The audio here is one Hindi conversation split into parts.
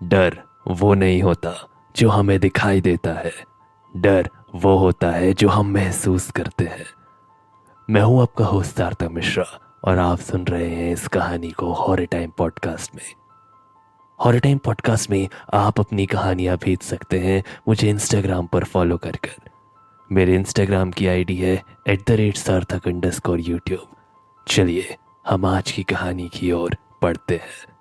डर वो नहीं होता जो हमें दिखाई देता है। डर वो होता है जो हम महसूस करते हैं। मैं हूं आपका होस्ट सार्थक मिश्रा और आप सुन रहे हैं इस कहानी को हॉरर टाइम पॉडकास्ट में। हॉरर टाइम पॉडकास्ट में आप अपनी कहानियां भेज सकते हैं मुझे इंस्टाग्राम पर फॉलो कर कर। मेरे इंस्टाग्राम की आईडी है @sarthak_YouTube। चलिए हम आज की कहानी की ओर बढ़ते हैं।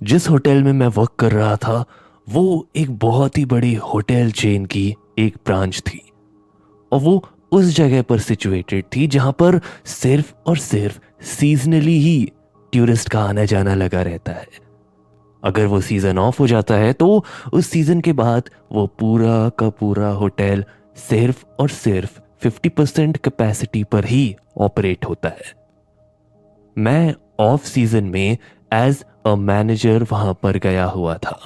जिस होटल में मैं वर्क कर रहा था वो एक बहुत ही बड़ी होटल चेन की एक ब्रांच थी और वो उस जगह पर सिचुएटेड थी जहां पर सिर्फ और सिर्फ सीजनली ही टूरिस्ट का आना जाना लगा रहता है। अगर वो सीजन ऑफ हो जाता है तो उस सीजन के बाद वो पूरा का पूरा होटल सिर्फ और सिर्फ 50% कैपेसिटी पर ही ऑपरेट होता है। मैं ऑफ सीजन में एज अ मैनेजर वहां पर गया हुआ था।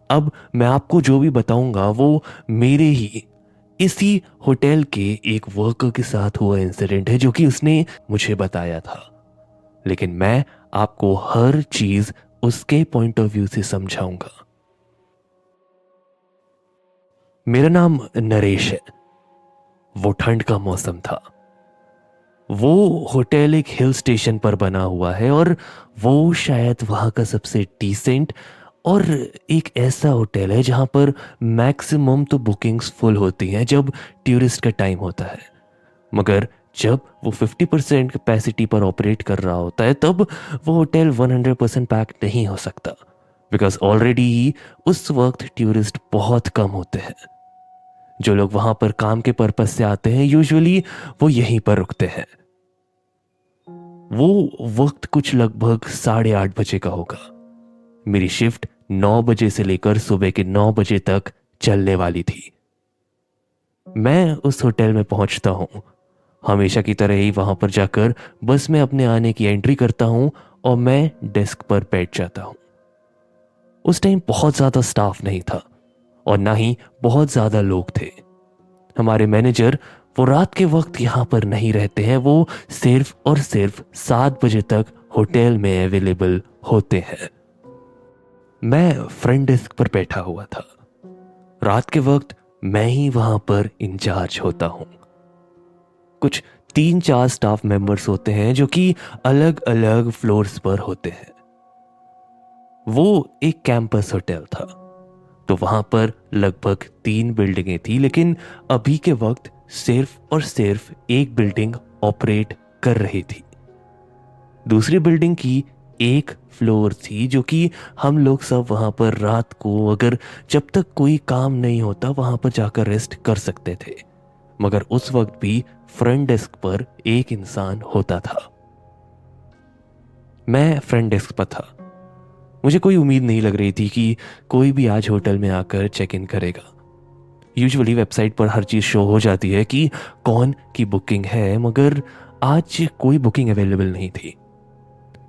अब मैं आपको जो भी बताऊंगा वो मेरे ही इसी होटल के एक वर्कर के साथ हुआ इंसिडेंट है जो कि उसने मुझे बताया था, लेकिन मैं आपको हर चीज उसके पॉइंट ऑफ व्यू से समझाऊंगा। मेरा नाम नरेश है। वो ठंड का मौसम था। वो होटल एक हिल स्टेशन पर बना हुआ है और वो शायद वहां का सबसे डिसेंट और एक ऐसा होटल है जहां पर मैक्सिमम तो बुकिंग्स फुल होती हैं जब टूरिस्ट का टाइम होता है, मगर जब वो 50% कैपेसिटी पर ऑपरेट कर रहा होता है तब वो होटल 100% पैक नहीं हो सकता, बिकॉज ऑलरेडी ही उस वक्त टूरिस्ट बहुत कम होते हैं। जो लोग वहां पर काम के पर्पज से आते हैं यूजुअली वो यहीं पर रुकते हैं। वो वक्त कुछ लगभग 8:30 बजे का होगा। मेरी शिफ्ट 9 बजे से लेकर सुबह के 9 बजे तक चलने वाली थी। मैं उस होटल में पहुंचता हूं, हमेशा की तरह ही वहां पर जाकर बस मैं अपने आने की एंट्री करता हूं और मैं डेस्क पर बैठ जाता हूं। उस टाइम बहुत ज्यादा स्टाफ नहीं था और ना ही बहुत ज्यादा लोग थे। हमारे मैनेजर वो रात के वक्त यहां पर नहीं रहते हैं, वो सिर्फ और सिर्फ 7 बजे तक होटल में अवेलेबल होते हैं। मैं फ्रंट डेस्क पर बैठा हुआ था। रात के वक्त मैं ही वहां पर इंचार्ज होता हूं। कुछ 3-4 स्टाफ मेंबर्स होते हैं जो कि अलग अलग फ्लोर्स पर होते हैं। वो एक कैंपस होटल था तो वहां पर लगभग 3 बिल्डिंगें थी, लेकिन अभी के वक्त सिर्फ और सिर्फ एक बिल्डिंग ऑपरेट कर रही थी। दूसरी बिल्डिंग की एक फ्लोर थी जो कि हम लोग सब वहां पर रात को अगर जब तक कोई काम नहीं होता वहां पर जाकर रेस्ट कर सकते थे, मगर उस वक्त भी फ्रंट डेस्क पर एक इंसान होता था। मैं फ्रंट डेस्क पर था। मुझे कोई उम्मीद नहीं लग रही थी कि कोई भी आज होटल में आकर चेक इन करेगा। यूजुअली वेबसाइट पर हर चीज शो हो जाती है कि कौन की बुकिंग है, मगर आज कोई बुकिंग अवेलेबल नहीं थी।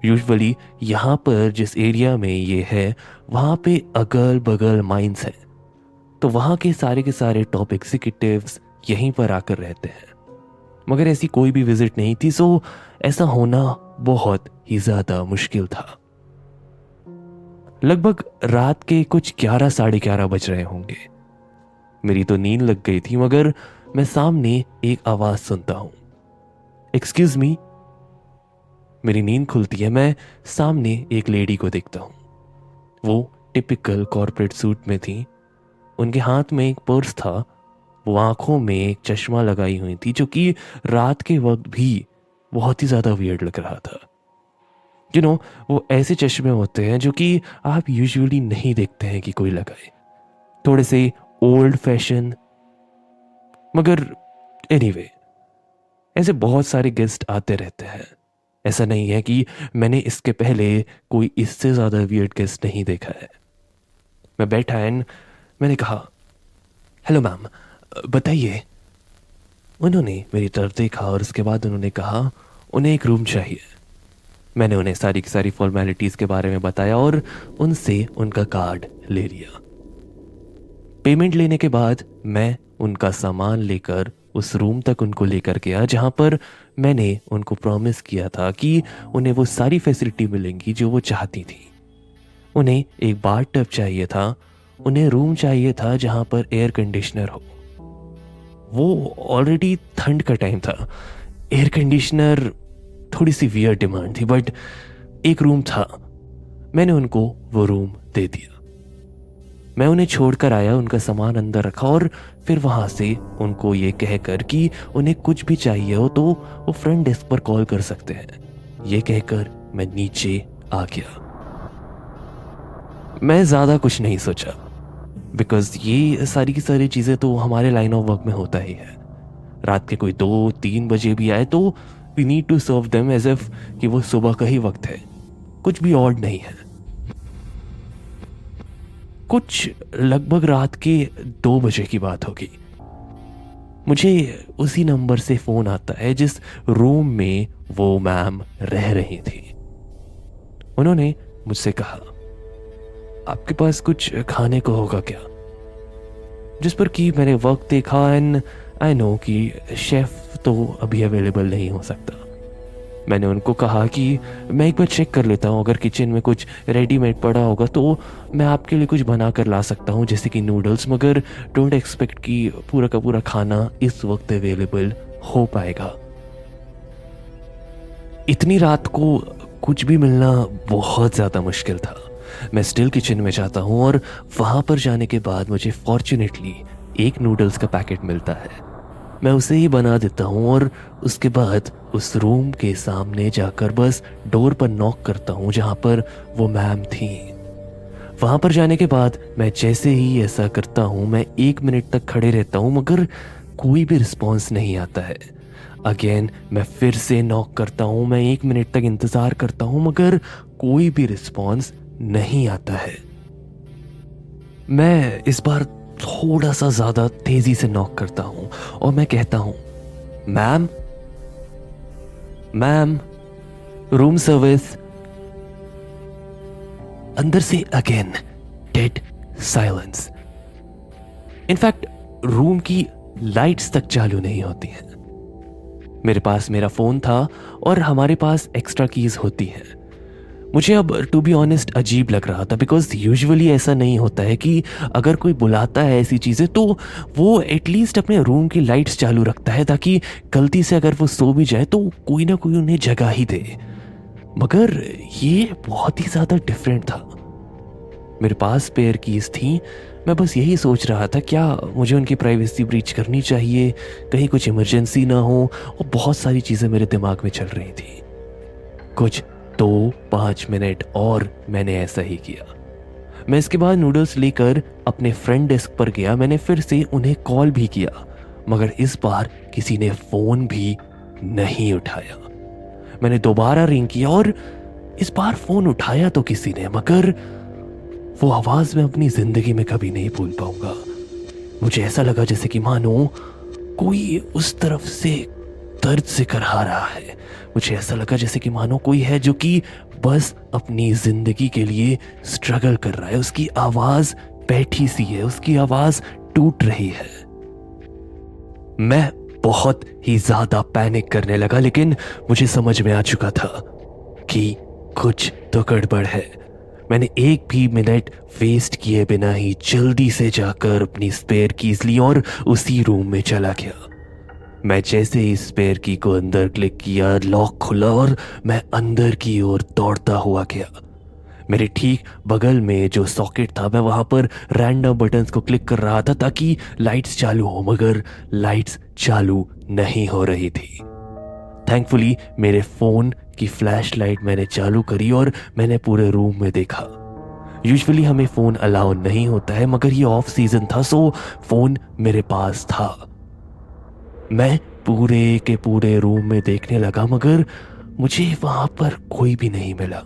यूजुअली यहाँ पर जिस एरिया में ये है वहाँ पे अगल बगल माइंस हैं, तो वहाँ के सारे टॉप एग्जीक्यूटिव्स यहीं पर आकर रहते हैं, मगर ऐसी कोई भी विजिट नहीं थी, सो ऐसा होना बहुत ही ज्यादा मुश्किल था। लगभग रात के कुछ 11 11:30 बज रहे होंगे। मेरी तो नींद लग गई थी, मगर मैं सामने एक आवाज सुनता हूं, एक्सक्यूज मी। मेरी नींद खुलती है, मैं सामने एक लेडी को देखता हूं। वो टिपिकल कॉर्पोरेट सूट में थी। उनके हाथ में एक पर्स था। वो आंखों में एक चश्मा लगाई हुई थी जो कि रात के वक्त भी बहुत ही ज्यादा वियर्ड लग रहा था। वो ऐसे चश्मे होते हैं जो कि आप यूजुअली नहीं देखते हैं कि कोई लगाए, थोड़े से ओल्ड फैशन। मगर एनीवे, ऐसे बहुत सारे गेस्ट आते रहते हैं। ऐसा नहीं है कि मैंने इसके पहले कोई इससे ज्यादा वियर्ड गेस्ट नहीं देखा है। मैं बैठा एंड मैंने कहा, हेलो मैम, बताइए। उन्होंने मेरी तरफ देखा और उसके बाद उन्होंने कहा उन्हें एक रूम चाहिए। मैंने उन्हें सारी की सारी फॉर्मेलिटीज के बारे में बताया और उनसे उनका कार्ड ले लिया। पेमेंट लेने के बाद मैं उनका सामान लेकर उस रूम तक उनको लेकर गया जहाँ पर मैंने उनको प्रॉमिस किया था कि उन्हें वो सारी फैसिलिटी मिलेंगी जो वो चाहती थी। उन्हें एक बाथ टब चाहिए था, उन्हें रूम चाहिए था जहाँ पर एयर कंडीशनर हो। वो ऑलरेडी ठंड का टाइम था, एयर कंडीशनर थोड़ी सी वियर्ड डिमांड थी, बट एक रूम था। मैंने उनको वो रूम दे दिया। मैं उन्हें छोड़कर आया, उनका सामान अंदर रखा और फिर वहां से उनको ये कहकर कि उन्हें कुछ भी चाहिए हो तो वो फ्रंट डेस्क पर कॉल कर सकते हैं, ये कहकर मैं नीचे आ गया। मैं ज़्यादा कुछ नहीं सोचा, बिकॉज ये सारी की सारी चीज़ें तो हमारे लाइन ऑफ वर्क में होता ही है। रात के कोई 2-3 बजे भी आए तो we need to serve them as if कि वो सुबह का ही वक्त है, कुछ भी ऑड नहीं है। कुछ लगभग रात के 2 बजे की बात होगी। मुझे उसी नंबर से फ़ोन आता है जिस रूम में वो मैम रह रही थी। उन्होंने मुझसे कहा, आपके पास कुछ खाने को होगा क्या? जिस पर कि मैंने वक्त देखा एंड आई नो कि शेफ तो अभी अवेलेबल नहीं हो सकता। मैंने उनको कहा कि मैं एक बार चेक कर लेता हूँ, अगर किचन में कुछ रेडीमेड पड़ा होगा तो मैं आपके लिए कुछ बना कर ला सकता हूँ, जैसे कि नूडल्स, मगर डोंट एक्सपेक्ट कि पूरा का पूरा खाना इस वक्त अवेलेबल हो पाएगा। इतनी रात को कुछ भी मिलना बहुत ज़्यादा मुश्किल था। मैं स्टिल किचन में जाता हूँ और वहाँ पर जाने के बाद मुझे फॉर्चुनेटली एक नूडल्स का पैकेट मिलता है। मैं उसे ही बना देता हूँ और उसके बाद उस रूम के सामने जाकर बस डोर पर नॉक करता हूँ जहाँ पर वो मैम थी। वहाँ पर जाने के बाद मैं जैसे ही ऐसा करता हूँ, मैं 1 मिनट तक खड़े रहता हूँ मगर कोई भी रिस्पॉन्स नहीं आता है। अगेन मैं फिर से नॉक करता हूँ, मैं 1 मिनट तक इंतज़ार करता हूँ मगर कोई भी रिस्पॉन्स नहीं आता है। मैं इस बार थोड़ा सा ज़्यादा तेज़ी से नॉक करता हूँ और मैं कहता हूँ, मैम मैम रूम सर्विस। अंदर से again dead silence. In fact room की लाइट्स तक चालू नहीं होती हैं। मेरे पास मेरा फोन था और हमारे पास एक्स्ट्रा कीज होती हैं। मुझे अब टू बी ऑनेस्ट अजीब लग रहा था, बिकॉज यूजुअली ऐसा नहीं होता है कि अगर कोई बुलाता है ऐसी चीज़ें तो वो एटलीस्ट अपने रूम की लाइट्स चालू रखता है ताकि गलती से अगर वो सो भी जाए तो कोई ना कोई उन्हें जगा ही दे। मगर ये बहुत ही ज़्यादा डिफरेंट था। मेरे पास स्पेयर कीज थी, मैं बस यही सोच रहा था क्या मुझे उनकी प्राइवेसी ब्रीच करनी चाहिए, कहीं कुछ इमरजेंसी ना हो, और बहुत सारी चीज़ें मेरे दिमाग में चल रही थी। कुछ 2-5 मिनट और मैंने ऐसा ही किया। मैं इसके बाद नूडल्स लेकर अपने फ्रंट डेस्क पर गया। मैंने फिर से उन्हें कॉल भी किया मगर इस बार किसी ने फ़ोन भी नहीं उठाया। मैंने दोबारा रिंग किया और इस बार फ़ोन उठाया तो किसी ने, मगर वो आवाज़ मैं अपनी ज़िंदगी में कभी नहीं भूल पाऊंगा। मुझे ऐसा लगा जैसे कि मानो कोई उस तरफ से दर्द से करहा रहा है। मुझे ऐसा लगा जैसे कि मानो कोई है जो कि बस अपनी जिंदगी के लिए स्ट्रगल कर रहा है। उसकी आवाज बैठी सी है, उसकी आवाज टूट रही है। मैं बहुत ही ज्यादा पैनिक करने लगा, लेकिन मुझे समझ में आ चुका था कि कुछ तो गड़बड़ है। मैंने एक भी मिनट वेस्ट किए बिना ही जल्दी से जाकर अपनी स्पेयर कीज ली और उसी रूम में चला गया। मैं जैसे ही स्पेयर की को अंदर क्लिक किया, लॉक खुला और मैं अंदर की ओर दौड़ता हुआ गया। मेरे ठीक बगल में जो सॉकेट था, मैं वहां पर रैंडम बटन्स को क्लिक कर रहा था ताकि लाइट्स चालू हो, मगर लाइट्स चालू नहीं हो रही थी। थैंकफुली मेरे फोन की फ्लैश लाइट मैंने चालू करी और मैंने पूरे रूम में देखा। यूजुअली हमें फोन अलाउ नहीं होता है, मगर ये ऑफ सीजन था सो फोन मेरे पास था। मैं पूरे के पूरे रूम में देखने लगा मगर मुझे वहां पर कोई भी नहीं मिला।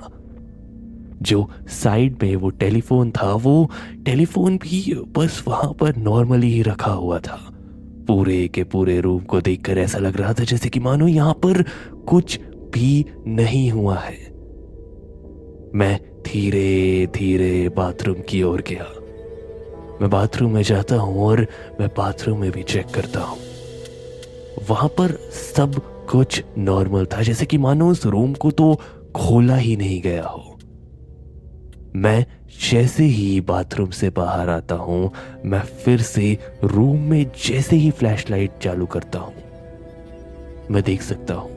जो साइड में वो टेलीफोन था, वो टेलीफोन भी बस वहां पर नॉर्मली ही रखा हुआ था। पूरे के पूरे रूम को देखकर ऐसा लग रहा था जैसे कि मानो यहां पर कुछ भी नहीं हुआ है। मैं धीरे धीरे बाथरूम की ओर गया। मैं बाथरूम में जाता हूं और मैं बाथरूम में भी चेक करता हूं। वहां पर सब कुछ नॉर्मल था, जैसे कि मानो उस रूम को तो खोला ही नहीं गया हो। मैं जैसे ही बाथरूम से बाहर आता हूं, मैं फिर से रूम में जैसे ही फ्लैशलाइट चालू करता हूं, मैं देख सकता हूं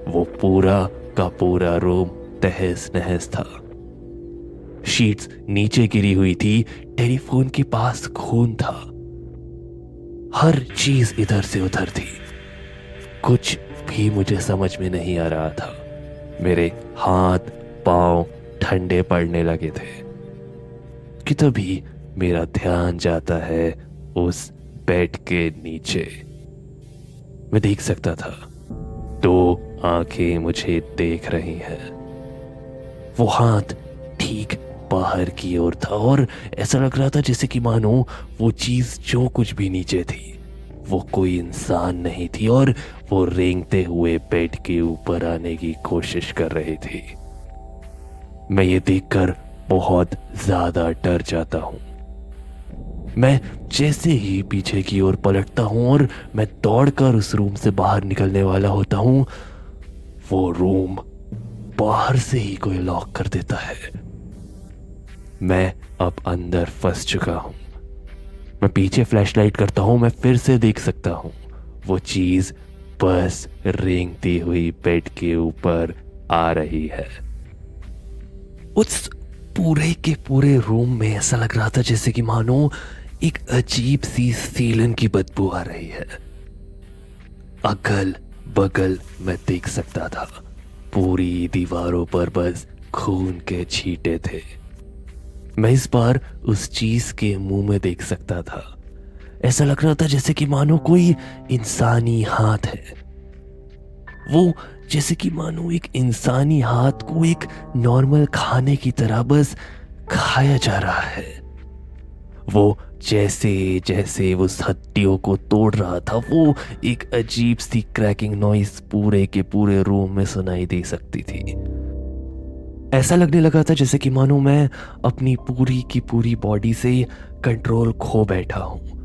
वो पूरा का पूरा रूम तहस नहस था। शीट्स नीचे गिरी हुई थी, टेलीफोन के पास खून था, हर चीज इधर से उधर थी। कुछ भी मुझे समझ में नहीं आ रहा था। मेरे हाथ पांव ठंडे पड़ने लगे थे कि तभी मेरा ध्यान जाता है उस बेड के नीचे। मैं देख सकता था दो आंखें मुझे देख रही हैं। वो हाथ ठीक बाहर की ओर था और ऐसा लग रहा था जैसे कि मानो वो चीज जो कुछ भी नीचे थी वो कोई इंसान नहीं थी और वो रेंगते हुए बेड के ऊपर आने की कोशिश कर रही थी। मैं ये देखकर बहुत ज्यादा डर जाता हूं। मैं जैसे ही पीछे की ओर पलटता हूं और मैं दौड़कर उस रूम से बाहर निकलने वाला होता हूं, वो रूम बाहर से ही कोई लॉक कर देता है। मैं अब अंदर फंस चुका हूं। मैं पीछे फ्लैशलाइट करता हूं, मैं फिर से देख सकता हूं वो चीज बस रेंगती हुई बेड के ऊपर आ रही है। उस पूरे के पूरे रूम में ऐसा लग रहा था जैसे कि मानो एक अजीब सी सीलन की बदबू आ रही है। अगल बगल मैं देख सकता था, पूरी दीवारों पर बस खून के छींटे थे। मैं इस बार उस चीज के मुंह में देख सकता था। ऐसा लग रहा था जैसे कि मानो कोई इंसानी हाथ है। वो जैसे कि मानो एक इंसानी हाथ को एक नॉर्मल खाने की तरह बस खाया जा रहा है। वो जैसे जैसे उस हड्डियों को तोड़ रहा था, वो एक अजीब सी क्रैकिंग नॉइस पूरे के पूरे रूम में सुनाई दे सकती थी। ऐसा लगने लगा था जैसे कि मानो मैं अपनी पूरी की पूरी बॉडी से कंट्रोल खो बैठा हूं।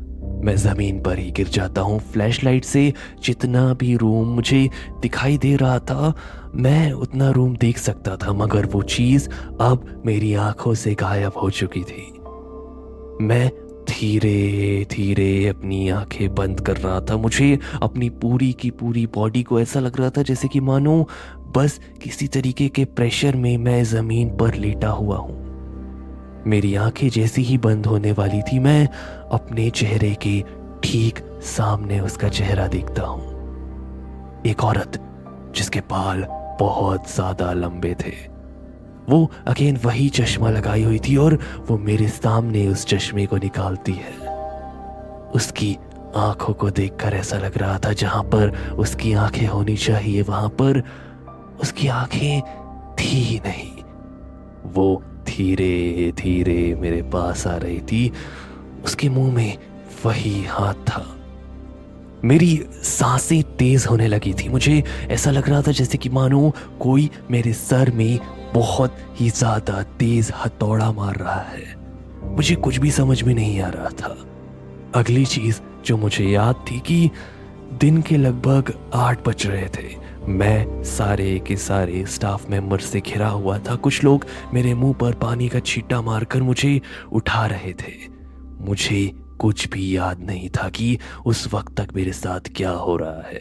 मैं जमीन पर ही गिर जाता हूं। फ्लैशलाइट से जितना भी रूम मुझे दिखाई दे रहा था, मैं उतना रूम देख सकता था, मगर वो चीज अब मेरी आंखों से गायब हो चुकी थी। मैं धीरे धीरे अपनी आंखें बंद कर रहा था। मुझे अपनी पूरी की पूरी बॉडी को ऐसा लग रहा था जैसे कि मानो बस किसी तरीके के प्रेशर में मैं जमीन पर लेटा हुआ हूं। मेरी आंखें जैसी ही बंद होने वाली थी, मैं अपने चेहरे के ठीक सामने उसका चेहरा देखता हूं। एक औरत जिसके बाल बहुत ज्यादा लंबे थे। वो अगेन वही चश्मा लगाई हुई थी और वो मेरे सामने उस चश्मे को निकालती है। उसकी आंखों को देखकर ऐसा लग रहा था जहां पर उसकी आंखें होनी चाहिए वहां पर उसकी आंखें थी ही नहीं। वो धीरे धीरे मेरे पास आ रही थी। उसके मुंह में वही हाथ था। मेरी सांसें तेज होने लगी थी। मुझे ऐसा लग रहा था जैसे कि मानो कोई मेरे सर में बहुत ही ज्यादा तेज हथौड़ा मार रहा है। मुझे कुछ भी समझ में नहीं आ रहा था। अगली चीज जो मुझे याद थी कि दिन के लगभग 8 बज रहे थे। मैं सारे के सारे स्टाफ मेंबर से घिरा हुआ था। कुछ लोग मेरे मुंह पर पानी का छींटा मारकर मुझे उठा रहे थे। मुझे कुछ भी याद नहीं था कि उस वक्त तक मेरे साथ क्या हो रहा है।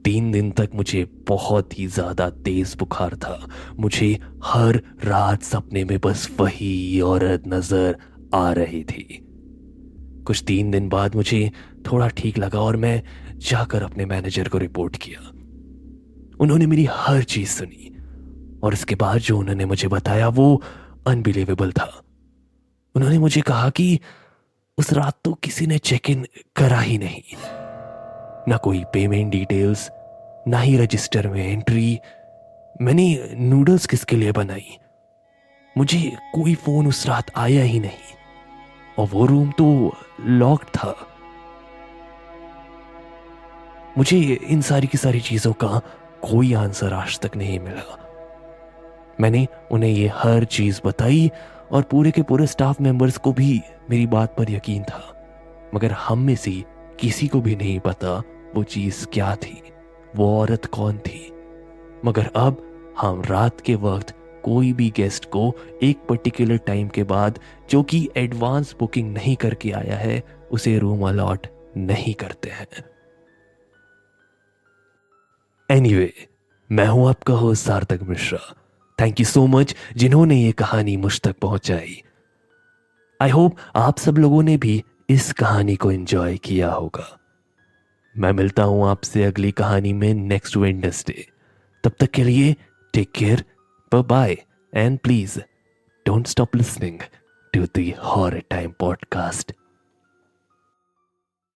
3 दिन तक मुझे बहुत ही ज्यादा तेज बुखार था। मुझे हर रात सपने में बस वही औरत नजर आ रही थी। कुछ 3 दिन बाद मुझे थोड़ा ठीक लगा और मैं जाकर अपने मैनेजर को रिपोर्ट किया। उन्होंने मेरी हर चीज सुनी और इसके बाद जो उन्होंने मुझे बताया वो अनबिलीवेबल था। उन्होंने मुझे कहा कि उस रात तो किसी ने चेक इन करा ही नहीं, ना कोई पेमेंट डिटेल्स, ना ही रजिस्टर में एंट्री। मैंने नूडल्स किसके लिए बनाई? मुझे कोई फोन उस रात आया ही नहीं और वो रूम तो लॉक्ड था। मुझे इन सारी की सारी चीजों का कोई आंसर आज तक नहीं मिला। मैंने उन्हें ये हर चीज बताई और पूरे के पूरे स्टाफ मेंबर्स को भी मेरी बात पर यकीन था, मगर हम में से किसी को भी नहीं पता वो चीज क्या थी, वो औरत कौन थी। मगर अब हम रात के वक्त कोई भी गेस्ट को एक पर्टिकुलर टाइम के बाद जो कि एडवांस बुकिंग नहीं करके आया है उसे रूम अलॉट नहीं करते हैं। एनीवे, मैं हूं आपका होस्ट सार्थक Mishra. Thank you so much जिन्होंने ये कहानी मुझ तक पहुंचाई। आई होप आप सब लोगों ने भी इस कहानी को एंजॉय किया होगा। मैं मिलता हूं आपसे अगली कहानी में नेक्स्ट वेडनेसडे। तब तक के लिए take care, bye bye, and please don't stop listening to the Horror Time podcast.